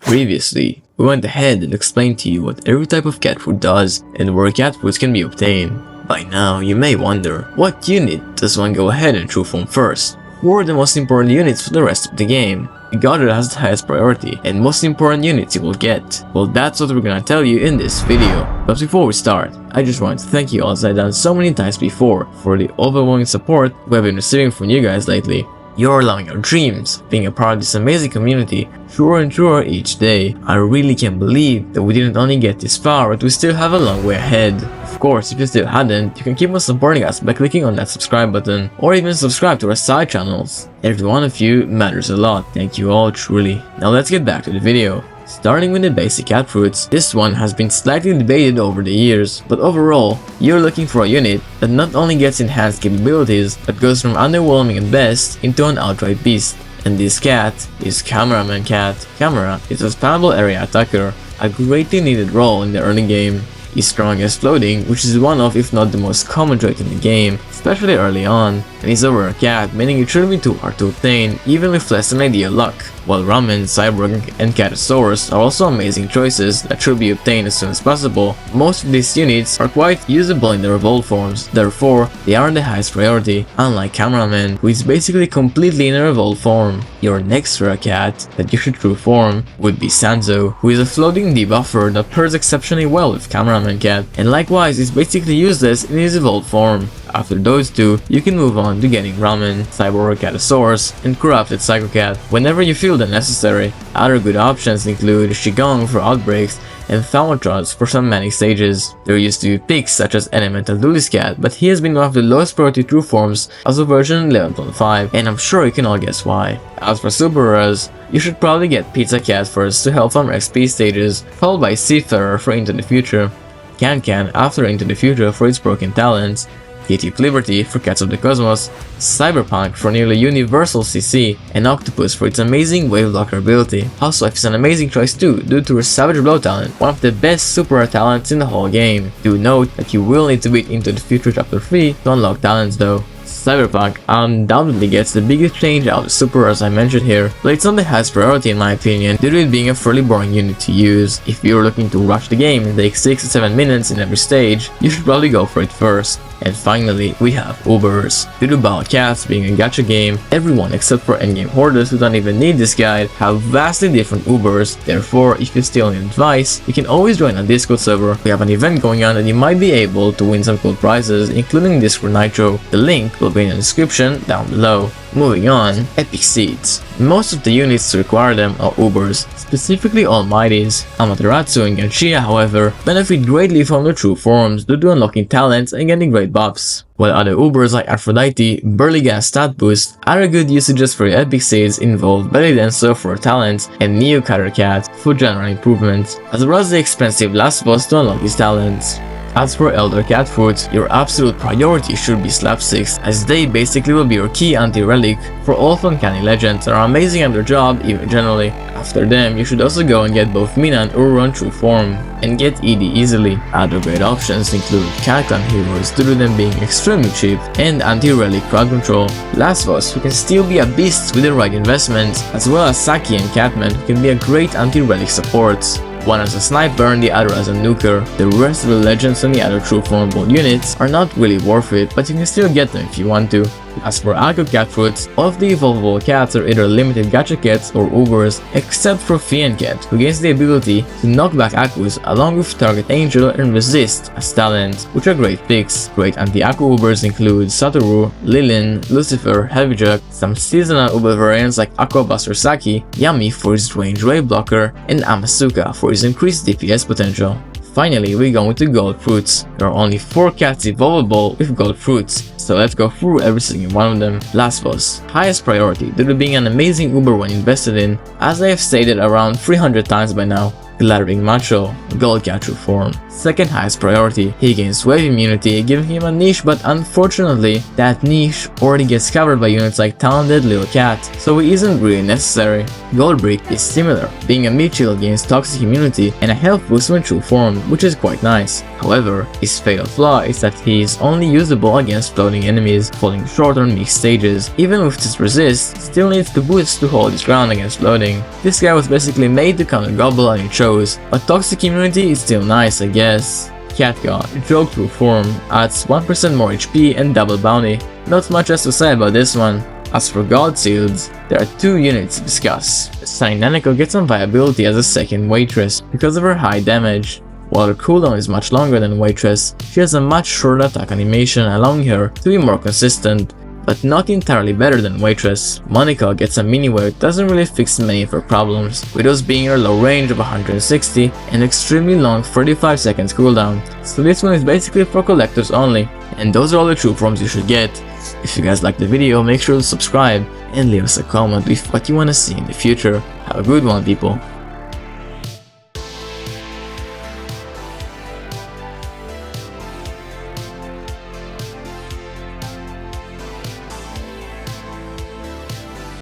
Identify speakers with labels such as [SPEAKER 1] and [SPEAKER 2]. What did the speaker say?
[SPEAKER 1] Previously, we went ahead and explained to you what every type of cat food does and where cat foods can be obtained. By now, you may wonder, what unit does one go ahead and true form first? Who are the most important units for the rest of the game? The god that has the highest priority and most important units you will get. Well, that's what we're gonna tell you in this video. But before we start, I just want to thank you all, as I've done so many times before, for the overwhelming support we have been receiving from you guys lately. You're allowing our dreams, being a part of this amazing community, truer and truer each day. I really can't believe that we didn't only get this far, but we still have a long way ahead. Of course, if you still hadn't, you can keep on supporting us by clicking on that subscribe button, or even subscribe to our side channels. Every one of you matters a lot, thank you all truly. Now let's get back to the video. Starting with the basic cat fruits, this one has been slightly debated over the years, but overall, you're looking for a unit that not only gets enhanced capabilities, but goes from underwhelming at best into an outright beast. And this cat is Cameraman Cat. Camera is a spammable area attacker, a greatly needed role in the early game. He's strong as floating, which is one of, if not the most common trait in the game, especially early on, and he's a rare cat, meaning it shouldn't be too hard to obtain, even with less than ideal luck. While Ramen, Cyborg, and Catasaurus are also amazing choices that should be obtained as soon as possible, most of these units are quite usable in their evolved forms, therefore they are the highest priority, unlike Cameraman, who is basically completely in a evolved form. Your next rare cat that you should true form would be Sanzo, who is a floating debuffer that pairs exceptionally well with Cameraman Cat, and likewise is basically useless in his evolved form. After those two, you can move on to getting Ramen, Cyborg Catasaurus, and Corrupted Psycho Cat whenever you feel them necessary. Other good options include Shigong for outbreaks and Thaumatrods for some manic stages. There used to be picks such as Elemental Duelist Cat, but he has been one of the lowest priority true forms as of version 11.5, and I'm sure you can all guess why. As for super rares, you should probably get Pizza Cat first to help from XP stages, followed by Seafarer for Into the Future, Can after Into the Future for its broken talents, Native Liberty for Cats of the Cosmos, Cyberpunk for nearly universal CC, and Octopus for its amazing wave blocker ability. Housewife is an amazing choice too, due to her Savage Blow talent, one of the best super rare talents in the whole game. Do note that you will need to beat Into the Future Chapter 3 to unlock talents though. Cyberpunk undoubtedly gets the biggest change out of super rares I mentioned here, but it's not the highest priority in my opinion, due to it being a fairly boring unit to use. If you're looking to rush the game and take 6 to 7 minutes in every stage, you should probably go for it first. And finally, we have Ubers. Due to Battle Cats being a gacha game, everyone except for endgame hoarders who don't even need this guide have vastly different Ubers. Therefore, if you still need advice, you can always join a Discord server. We have an event going on and you might be able to win some cool prizes, including Discord Nitro. The link will be in the description down below. Moving on, Epic Seeds. Most of the units to require them are Ubers, specifically Almighties. Amaterasu and Ganshia, however, benefit greatly from their true forms due to unlocking talents and getting great buffs. While other Ubers like Aphrodite, Burly Gas Stat Boost, other good usages for your Epic Seeds involve Belly Dancer for talents and Neo Cutter Cat for general improvements, as well as the expensive last boss to unlock his talents. As for Elder Cat Fruits, your absolute priority should be Slapsticks, as they basically will be your key anti-relic for all of Uncanny Legends that are amazing at their job even generally. After them, you should also go and get both Mina and Uru true form, and get ED easily. Other great options include Cat Clan Heroes due to them being extremely cheap, and anti-relic crowd control. Lasvos, who can still be a beast with the right investments, as well as Saki and Catman, who can be a great anti-relic supports. One as a sniper and the other as a nuker. The rest of the legends and the other true formable units are not really worth it, but you can still get them if you want to. As for Aku cat fruits, all of the evolvable cats are either limited gacha cats or Ubers, except for Fian Cat, who gains the ability to knock back Akus along with Target Angel and Resist as talents, which are great picks. Great anti-Aku Ubers include Satoru, Lilin, Lucifer, Heavyjack, some seasonal Uber variants like Aquabuster Saki, Yami for his range wave blocker, and Amasuka for his increased DPS potential. Finally, we go into gold fruits. There are only 4 cats evolvable with gold fruits, so let's go through every single one of them. Lasvos, highest priority due to being an amazing Uber when invested in, as I have stated around 300 times by now. Glaring Macho, Gold Catfruit form. Second highest priority, he gains wave immunity, giving him a niche, but unfortunately, that niche already gets covered by units like Talented Little Cat, so he isn't really necessary. Gold Brick is similar, being a meat shield against toxic immunity and a health boost when true form, which is quite nice. However, his fatal flaw is that he is only usable against floating enemies, falling short on mixed stages. Even with this resist, still needs the boost to hold his ground against floating. This guy was basically made to counter Gobble and he chose, but toxic immunity is still nice, I guess. Cat God, Joke True form, adds 1% more HP and double bounty. Not much else to say about this one. As for God Seals, there are two units to discuss. Sunny Nanako gets some viability as a second waitress because of her high damage. While her cooldown is much longer than Waitress, she has a much shorter attack animation, allowing her to be more consistent, but not entirely better than Waitress. Monica gets a mini wave, doesn't really fix many of her problems, Widow's being her low range of 160 and extremely long 35 seconds cooldown, so this one is basically for collectors only. And those are all the true forms you should get. If you guys liked the video, make sure to subscribe and leave us a comment with what you want to see in the future. Have a good one, people.